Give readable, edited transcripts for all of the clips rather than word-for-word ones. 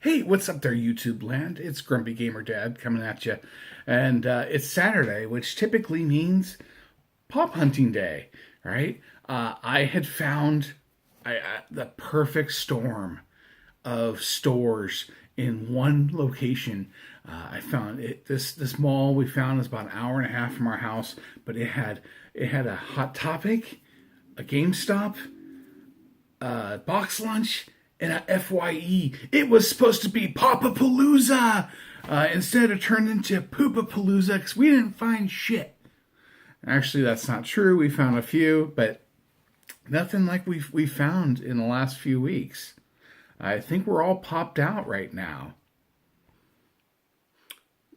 Hey, what's up there, YouTube land? It's Grumpy Gamer Dad coming at you. And it's Saturday, which typically means pop hunting day, right? I had found the perfect storm of stores in one location. I found it. This mall we found is about an hour and a half from our house, but it had a Hot Topic, a GameStop, box lunch, and a FYE. It was supposed to be Popapaloosa. Instead, it turned into Poopapaloosa because we didn't find shit. Actually, that's not true. We found a few, but nothing like we found in the last few weeks. I think we're all popped out right now.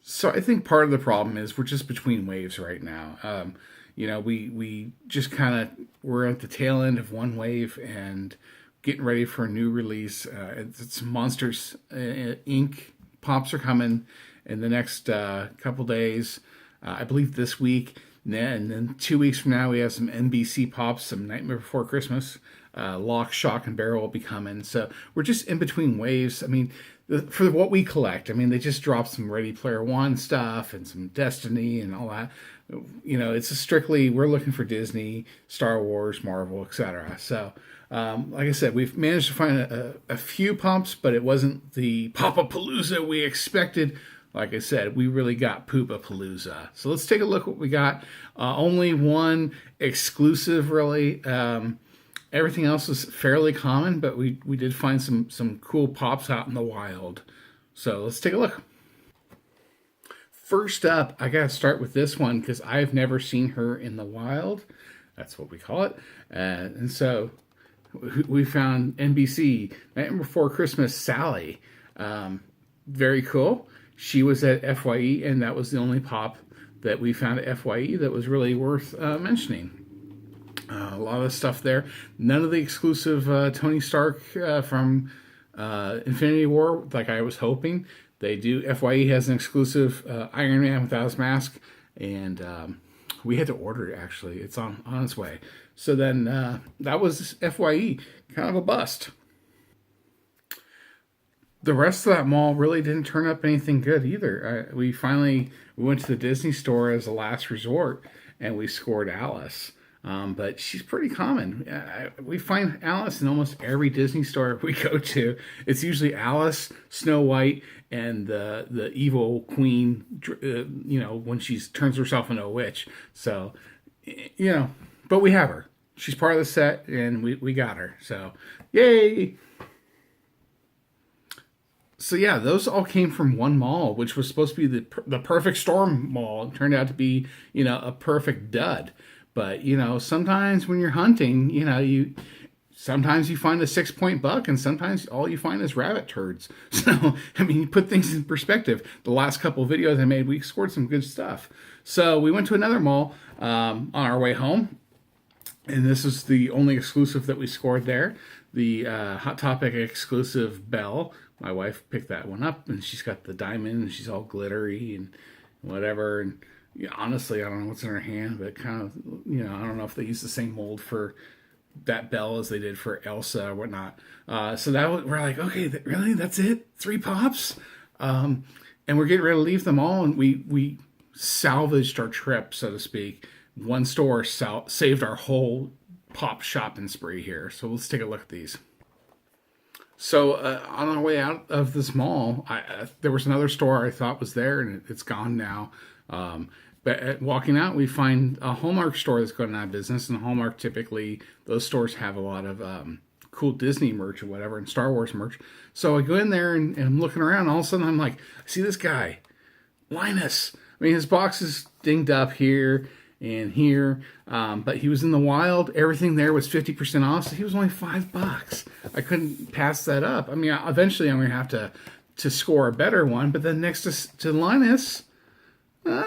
So I think part of the problem is we're just between waves right now. We just kind of we're at the tail end of one wave and getting ready for a new release. It's Monsters Inc. Pops are coming in the next couple days. I believe this week. And then 2 weeks from now, we have some NBC Pops, some Nightmare Before Christmas. Lock, Shock, and Barrel will be coming. So we're just in between waves. I mean, for what we collect, I mean, they just dropped some Ready Player One stuff and some Destiny and all that. It's strictly, we're looking for Disney, Star Wars, Marvel, etc. So, like I said, we've managed to find a few pumps, but it wasn't the Popapalooza we expected. Like I said, we really got Poopapalooza. So let's take a look what we got. Only one exclusive, really. Everything else was fairly common, but we did find some cool pops out in the wild. So let's take a look. First up, I got to start with this one because I've never seen her in the wild. That's what we call it. And so we found NBC, Nightmare Before Christmas, Sally. Very cool. She was at FYE, and that was the only pop that we found at FYE that was really worth mentioning. A lot of stuff there. None of the exclusive Tony Stark from Infinity War, like I was hoping. They do. FYE has an exclusive Iron Man without his mask, and we had to order it, actually. It's on its way. So then that was FYE. Kind of a bust. The rest of that mall really didn't turn up anything good either. We went to the Disney store as a last resort, and we scored Alice. But she's pretty common. We find Alice in almost every Disney store we go to. It's usually Alice, Snow White, and the evil queen, when she turns herself into a witch. So, but we have her. She's part of the set, and we got her. So, yay! So yeah, those all came from one mall, which was supposed to be the perfect storm mall. It turned out to be, a perfect dud. But, sometimes when you're hunting, sometimes you find a 6-point buck and sometimes all you find is rabbit turds. So, you put things in perspective. The last couple of videos I made, we scored some good stuff. So we went to another mall on our way home. And this is the only exclusive that we scored there. The Hot Topic exclusive Belle. My wife picked that one up, and she's got the diamond, and she's all glittery and whatever. And honestly, I don't know what's in her hand, but kind of, I don't know if they use the same mold for that Belle as they did for Elsa or whatnot. So we're like, okay, really? That's it? 3 pops? And we're getting ready to leave them all, and we salvaged our trip, so to speak. One store saved our whole pop shopping spree here. So let's take a look at these. So on our way out of this mall, there was another store I thought was there, and it's gone now. But walking out, we find a Hallmark store that's going out of business. And Hallmark, typically, those stores have a lot of cool Disney merch or whatever, and Star Wars merch. So I go in there and I'm looking around. And all of a sudden, I'm like, I see this guy, Linus. His box is dinged up here and here, but he was in the wild. Everything there was 50% off, so he was only $5. I couldn't pass that up. Eventually I'm going to have to score a better one, but then next to Linus,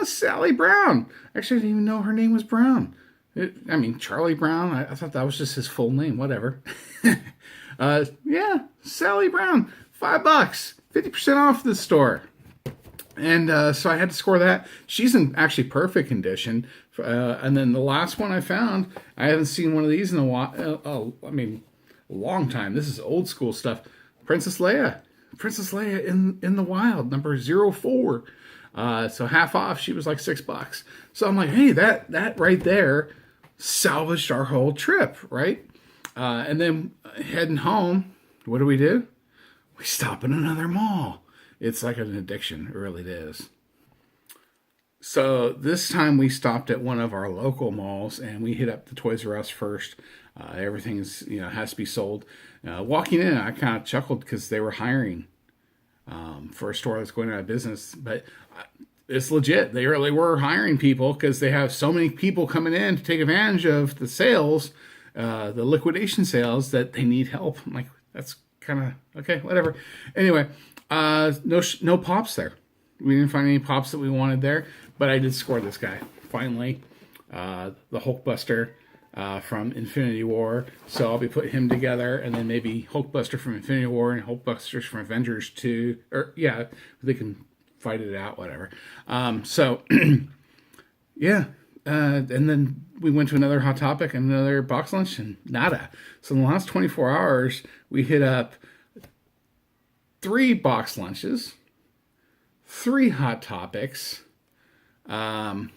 Sally Brown. Actually, I didn't even know her name was Brown. Charlie Brown. I thought that was just his full name. Whatever. Yeah, Sally Brown. $5, 50% off the store. And so I had to score that. She's in actually perfect condition. And then the last one I found, I haven't seen one of these in a while. A long time. This is old school stuff. Princess Leia. Princess Leia in the Wild, number 04. So half off, she was like $6. So I'm like, hey, that right there salvaged our whole trip, right? And then heading home, what do? We stop in another mall. It's like an addiction, it really is. So this time we stopped at one of our local malls and we hit up the Toys R Us first. Everything's has to be sold. Walking in, I kind of chuckled because they were hiring for a store that's going out of business, but it's legit. They really were hiring people because they have so many people coming in to take advantage of the sales, the liquidation sales, that they need help. I'm like, that's kind of okay, whatever. Anyway, no pops there. We didn't find any pops that we wanted there, but I did score this guy finally, the Hulkbuster from Infinity War. So I'll be putting him together, and then maybe Hulkbuster from Infinity War and Hulkbusters from Avengers 2. Or yeah, they can fight it out, whatever. So yeah, and then we went to another Hot Topic and another box lunch, and nada. So in the last 24 hours, we hit up 3 box lunches, 3 Hot Topics, an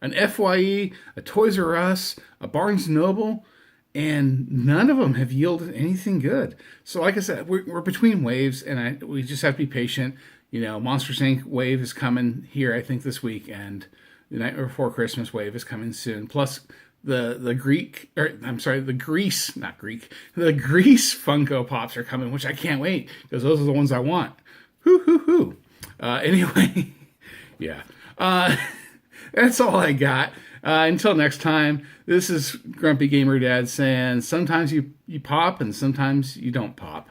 FYE, a Toys R Us, a Barnes & Noble, and none of them have yielded anything good. So like I said, we're between waves, and we just have to be patient. Monsters Inc. wave is coming here, I think, this week, and the Night Before Christmas wave is coming soon. Plus, the Greece Funko Pops are coming, which I can't wait, because those are the ones I want. Hoo. Anyway, yeah. That's all I got. Until next time, this is Grumpy Gamer Dad saying sometimes you pop and sometimes you don't pop.